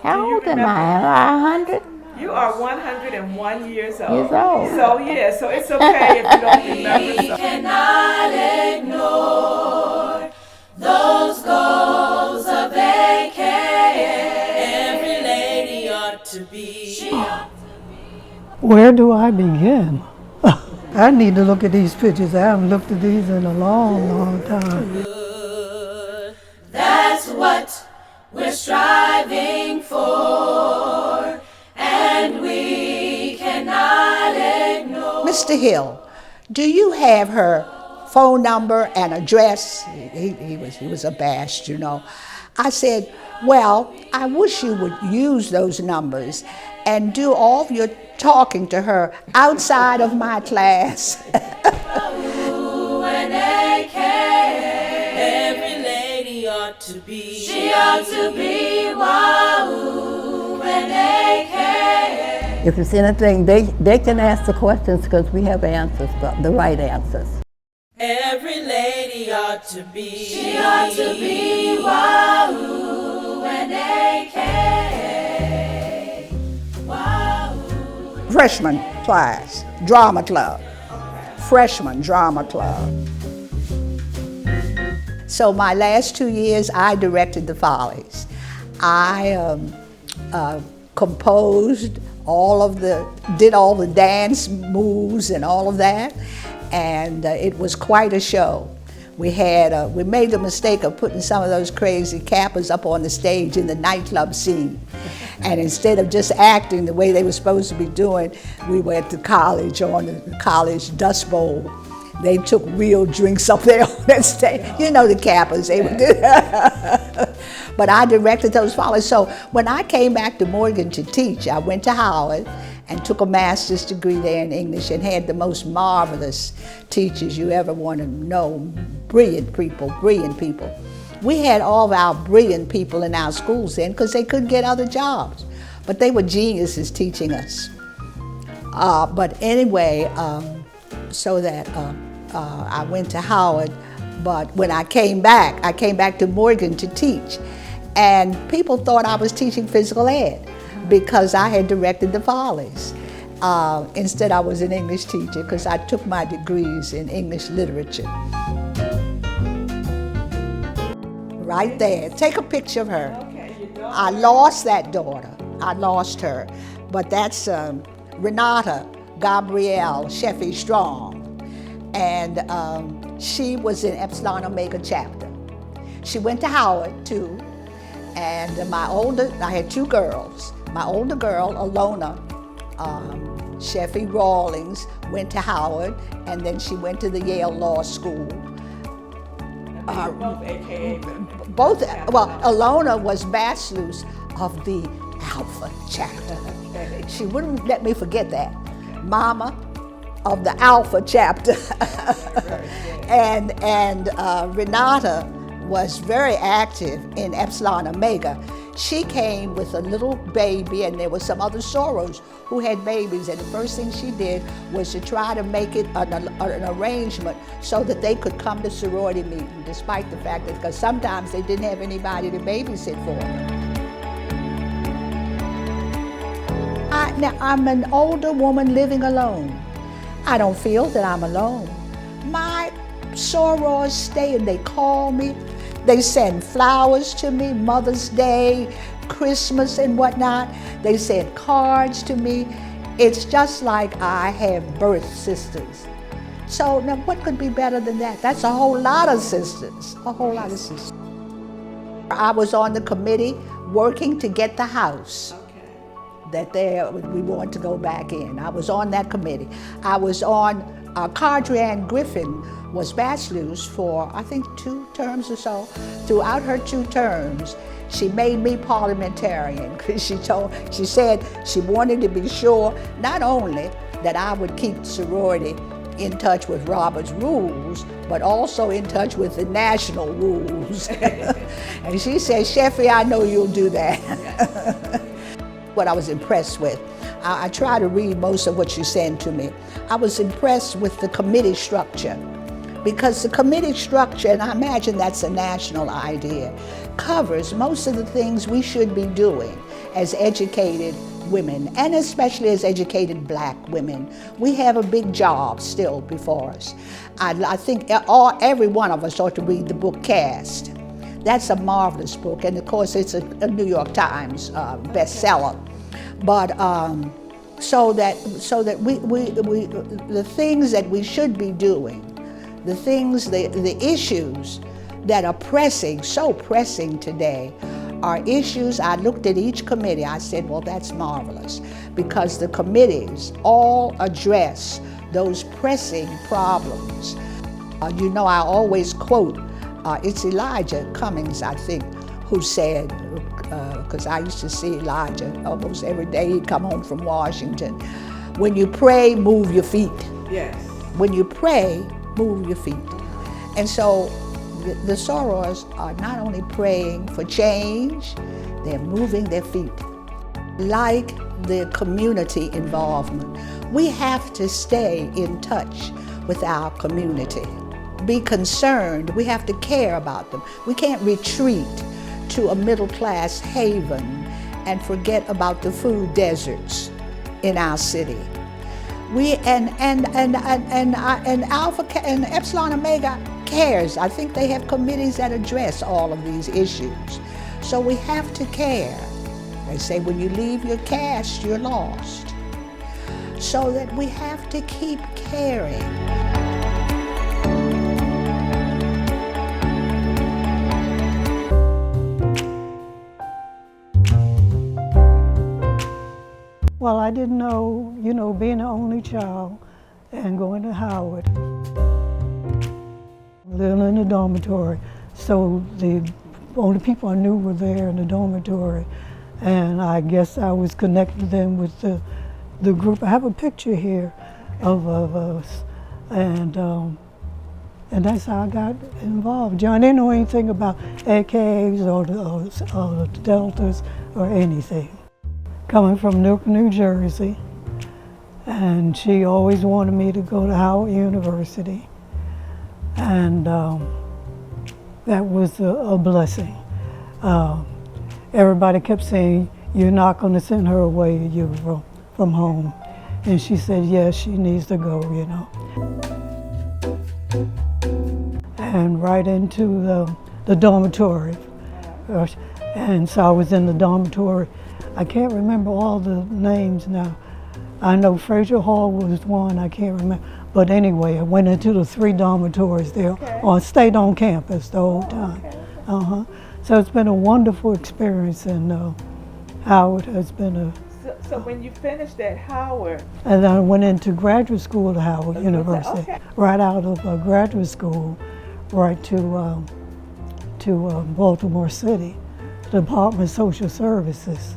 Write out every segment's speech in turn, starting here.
How old am I? Am I 100? You are 101 years old. Years old. So yeah, so it's okay if you don't remember. We cannot ignore those goals of AK. Every lady ought to be. Where do I begin? I need to look at these pictures. I haven't looked at these in a long, long time. That's what we're striving for, and we cannot ignore. Mr. Hill, do you have her phone number and address? He was abashed, you know. I said, well, I wish you would use those numbers and do all of your talking to her outside of my class. Ooh, and AK. Every lady ought to be. She ought to be Wahoo and AK. If it's anything, they can ask the questions because we have answers, the right answers. Every lady ought to be. She ought to be Wahoo and AK. Wahoo. Freshman class, drama club. Freshman drama club. So my last 2 years, I directed the Follies. I composed did all the dance moves and all of that, and it was quite a show. We made the mistake of putting some of those crazy Kappas up on the stage in the nightclub scene. And instead of just acting the way they were supposed to be doing, we went to college on the college dust bowl. They took real drinks up there on that stage. You know the Kappas, they would do that. But I directed those Follies. So when I came back to Morgan to teach, I went to Howard and took a master's degree there in English and had the most marvelous teachers you ever want to know. Brilliant people, brilliant people. We had all of our brilliant people in our schools then because they couldn't get other jobs. But they were geniuses teaching us. But anyway, so that I went to Howard, but when I came back to Morgan to teach. And people thought I was teaching physical ed because I had directed the Follies. Instead, I was an English teacher because I took my degrees in English literature. Right there, take a picture of her. I lost that daughter, I lost her, but that's Renata Gabrielle Sheffey Strong. And she was in Epsilon Omega chapter. She went to Howard too. And I had two girls. My older girl, Alona Sheffey Rawlings, went to Howard, and then she went to the Yale Law School. Both, well, Alona was bachelor's of the Alpha chapter. She wouldn't let me forget that. Mama of the Alpha chapter. and Renata was very active in Epsilon Omega. She came with a little baby, and there were some other sorors who had babies, and the first thing she did was to try to make it an arrangement so that they could come to sorority meeting, despite the fact that, because sometimes they didn't have anybody to babysit for them. Now, I'm an older woman living alone. I don't feel that I'm alone. My sorors stay and they call me. They send flowers to me, Mother's Day, Christmas and whatnot. They send cards to me. It's just like I have birth sisters. So now what could be better than that? That's a whole lot of sisters, a whole lot of sisters. I was on the committee working to get the house that we want to go back in. I was on that committee. I was on, Cardrianne Griffin was bachelor's for, I think, 2 terms or so. Throughout her 2 terms, she made me parliamentarian because she said she wanted to be sure not only that I would keep sorority in touch with Robert's rules, but also in touch with the national rules. And she said, Sheffey, I know you'll do that. What I was impressed with, I try to read most of what you send to me. I was impressed with the committee structure, because the committee structure, and I imagine that's a national idea, covers most of the things we should be doing. as educated women, and especially as educated black women. We have a big job still before us. I think every one of us ought to read the book Caste. That's a marvelous book, and of course it's a New York Times bestseller. But so that we the things that we should be doing, the issues that are pressing, so pressing today, are issues. I looked at each committee, I said, well, that's marvelous, because the committees all address those pressing problems. You know, I always quote, it's Elijah Cummings, I think, who said, because I used to see Elijah almost every day, he'd come home from Washington, when you pray, move your feet. Yes. When you pray, move your feet. And so the sorors are not only praying for change, they're moving their feet. Like the community involvement, we have to stay in touch with our community. Be concerned, we have to care about them. We can't retreat to a middle-class haven and forget about the food deserts in our city. And Alpha and Epsilon Omega cares. I think they have committees that address all of these issues. So we have to care. They say when you leave your caste, you're lost. So that we have to keep caring. Well, I didn't know, being an only child and going to Howard, living in the dormitory. So the only people I knew were there in the dormitory. And I guess I was connecting them with the group. I have a picture here of us. And that's how I got involved. John didn't know anything about AKs or the Deltas or anything. Coming from Newark, New Jersey, and she always wanted me to go to Howard University, and that was a blessing. Everybody kept saying, you're not going to send her away from home, and she said, yes, she needs to go, and right into the dormitory, and so I was in the dormitory. I can't remember all the names now. I know Fraser Hall was one, I can't remember. But anyway, I went into the 3 dormitories there, or stayed on campus the whole time. Okay. So it's been a wonderful experience, and Howard has been a... So when you finished at Howard... And then I went into graduate school at Howard University. Okay. Right out of graduate school, right to Baltimore City, Department of Social Services.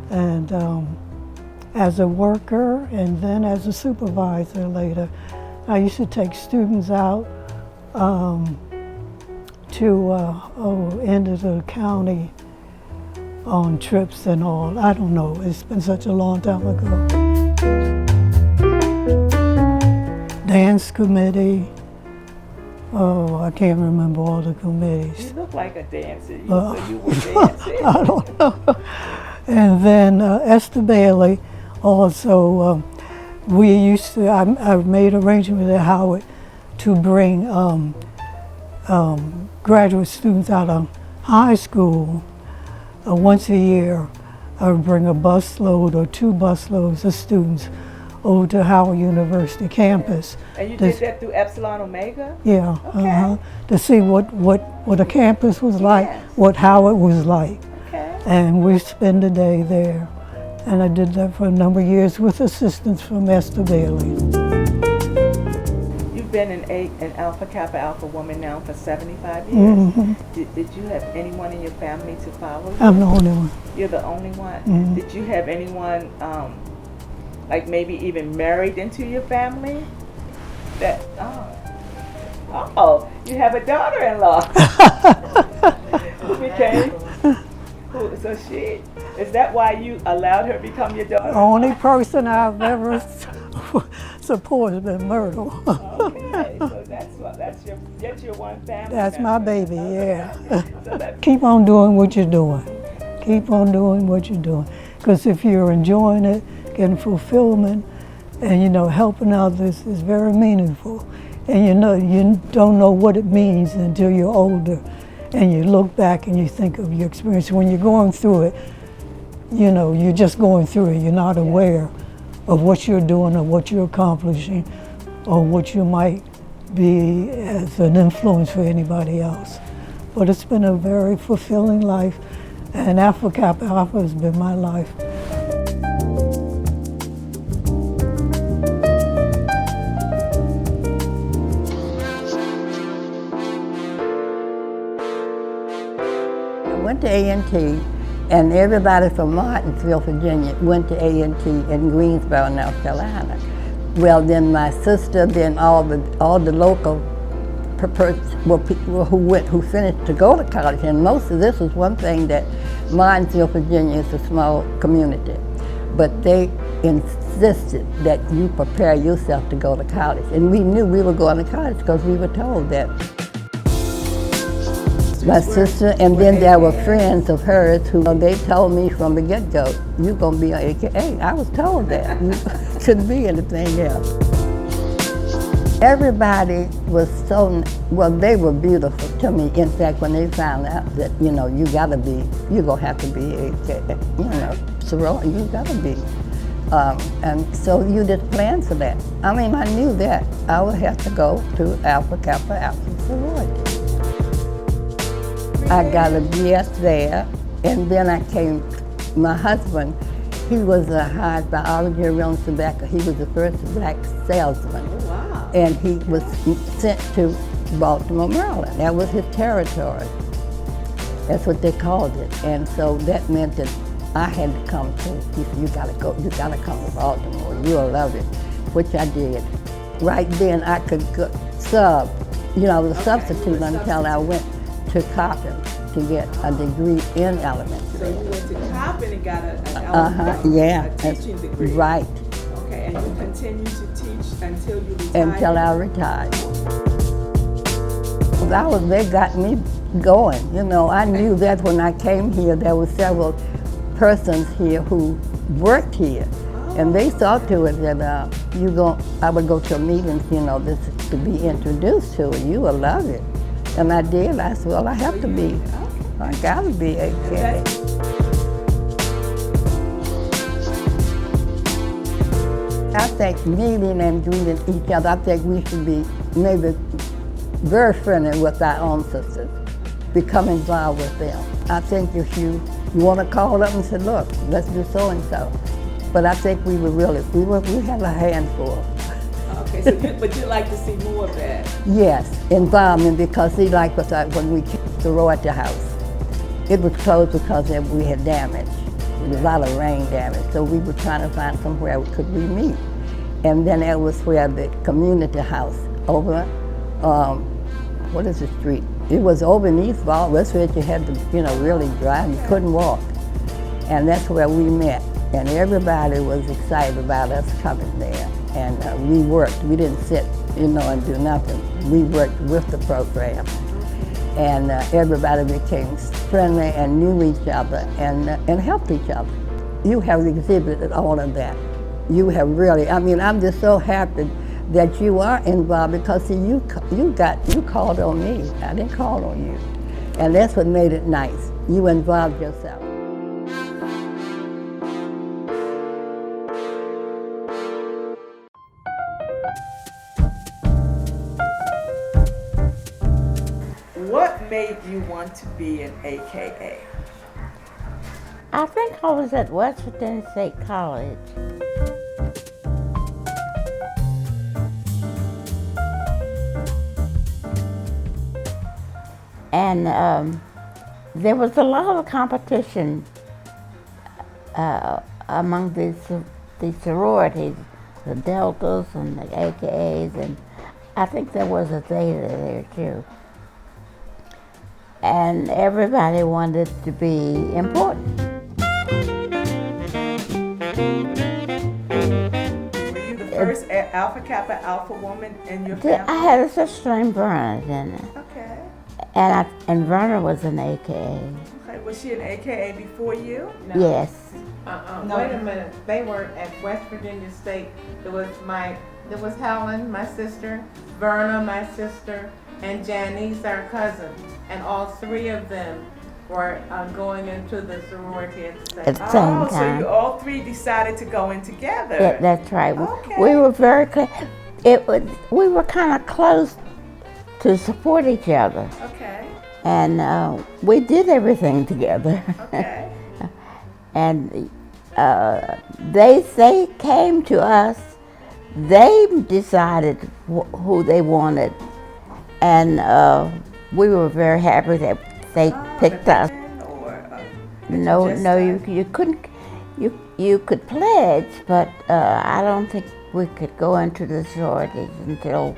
And as a worker and then as a supervisor later, I used to take students out to into the county on trips and all. I don't know, it's been such a long time ago. Dance committee. Oh, I can't remember all the committees. You look like a dancer, so you were dancing. I don't know. And then Esther Bailey, also, I made arrangements at Howard to bring graduate students out of high school. Once a year, I would bring a busload or 2 busloads of students over to Howard University campus. And you did that through Epsilon Omega? Yeah, Okay. To see what a campus was like, Yes. what Howard was like. Okay. And we spend a day there. And I did that for a number of years with assistance from Esther Bailey. You've been an Alpha Kappa Alpha woman now for 75 years. Mm-hmm. Did you have anyone in your family to follow you? I'm the only one. You're the only one? Mm-hmm. Did you have anyone, like maybe even married into your family? Oh, you have a daughter-in-law. Who became? So is that why you allowed her to become your daughter? The only person I've ever supported has been Myrtle. Okay, so that's your one family. That's my baby, yeah. So that's Keep on doing what you're doing. Keep on doing what you're doing. Because if you're enjoying it, getting fulfillment, and helping others is very meaningful. And you don't know what it means until you're older, and you look back and you think of your experience. When you're going through it, you're just going through it. You're not aware of what you're doing or what you're accomplishing or what you might be as an influence for anybody else. But it's been a very fulfilling life, and Alpha Kappa Alpha has been my life. I went to A&T, and everybody from Martinsville, Virginia, went to A&T in Greensboro, North Carolina. Well, then my sister, then all the local people who finished to go to college, and most of this was one thing that Martinsville, Virginia is a small community, but they insisted that you prepare yourself to go to college, and we knew we were going to college because we were told that. My sister, and then there were friends of hers who they told me from the get-go, you're going to be an AKA. I was told that. You couldn't be anything else. Everybody was so, well, they were beautiful to me. In fact, when they found out that, you're going to have to be a, sorority, you got to be. And so you just planned for that. I mean, I knew that I would have to go to Alpha Kappa Alpha sorority. I got a BS there, and then I came, my husband, he was hired by Origin Rolling Tobacco. He was the first black salesman. Oh, wow. And he was sent to Baltimore, Maryland. That was his territory. That's what they called it. And so that meant that I had to come too. He said, you gotta go, you gotta come to Baltimore, you'll love it, which I did. Right then I could go, the substitute until I went to Coppin to get a degree in elementary. So you went to Coppin and got a teaching degree. Right. Okay, and you continued to teach until you retired? Until I retired. They got me going. I knew that when I came here, there were several persons here who worked here. And they saw to it that I would go to meetings, this to be introduced to it. You will love it. And I did. I said, well, I have to be. I gotta be AKA. I think meeting and greeting each other, I think we should be maybe very friendly with our own sisters. Become involved with them. I think if you want to call up and say, look, let's do so and so. But I think we had a handful. Okay, but you'd like to see more of that? Yes, involvement, because when we came to Sorority House, it was closed because we had damage. There was a lot of rain damage, so we were trying to find somewhere could we meet. And then that was where the community house over, what is the street? It was over in East Ball. That's where you had to, really drive. You couldn't walk. And that's where we met. And everybody was excited about us coming there. And we worked. We didn't sit, and do nothing. We worked with the program. And everybody became friendly and knew each other and helped each other. You have exhibited all of that. You have really, I'm just so happy that you are involved because see, you called on me. I didn't call on you. And that's what made it nice. You involved yourself. What made you want to be an AKA? I think I was at West Virginia State College. And there was a lot of competition among the sororities, the Deltas and the AKAs, and I think there was a Theta there too. And everybody wanted to be important. Were you the first Alpha Kappa Alpha woman in your family? I had a sister named Bernadette in it. Okay. And Verna was an AKA. Okay, was she an AKA before you? No. Yes. No. Wait a minute. They were at West Virginia State. There was Helen, my sister, Verna, my sister, and Janice, our cousin, and all three of them were going into the sorority at the same At the same Oh, so time. you all three decided to go in together. Yeah, that's right. Okay. We were very close. We were kind of close to support each other, Okay. and we did everything together. Okay. And they came to us. They decided who they wanted, and we were very happy that they picked us. No, you couldn't. You could pledge, but I don't think we could go into the sororities until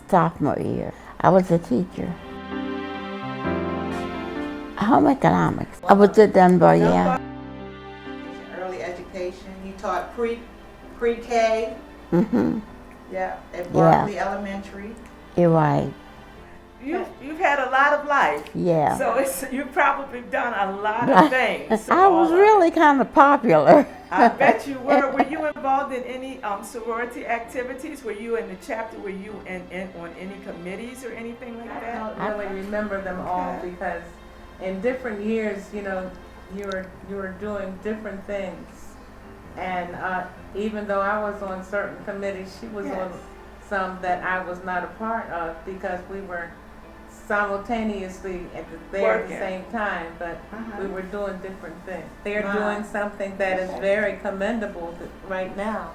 sophomore year. I was a teacher. Home economics. I was at Dunbar, yeah. Early education. You taught pre-K. Mhm. Yeah, at Barkley Elementary. You're right. You've had a lot of life. Yeah. So you've probably done a lot of things. I was really kind of popular. I bet you were. Were you involved in any sorority activities? Were you in the chapter? Were you on any committees or anything like I that? don't really remember them all because in different years, you know, you were doing different things. And even though I was on certain committees, she was on some that I was not a part of because we were simultaneously there at the same time, but we were doing different things. They're doing something that is very commendable right now.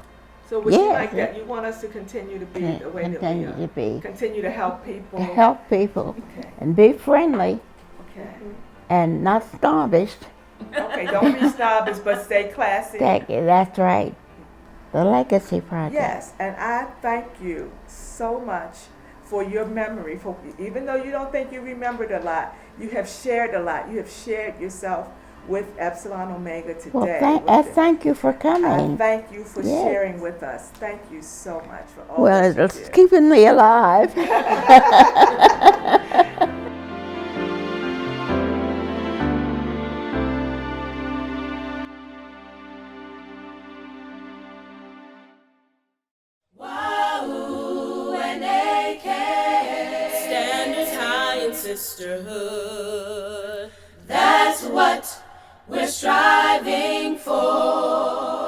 So would you like that? You want us to continue to be the way that we Continue to be. continue to help people? To help people Okay. and be friendly Okay. and not snobbish. Okay, don't be snobbish, but stay classy. That's right. The Legacy Project. Yes, and I thank you so much for your memory. For even though you don't think you remembered a lot, you have shared a lot. You have shared yourself with Epsilon Omega today. Well, thank you for coming. I thank you for sharing with us. Thank you so much for all Well, that it's you did. keeping me alive. Wahoo and AK, standards high in sisterhood. That's what we're striving for.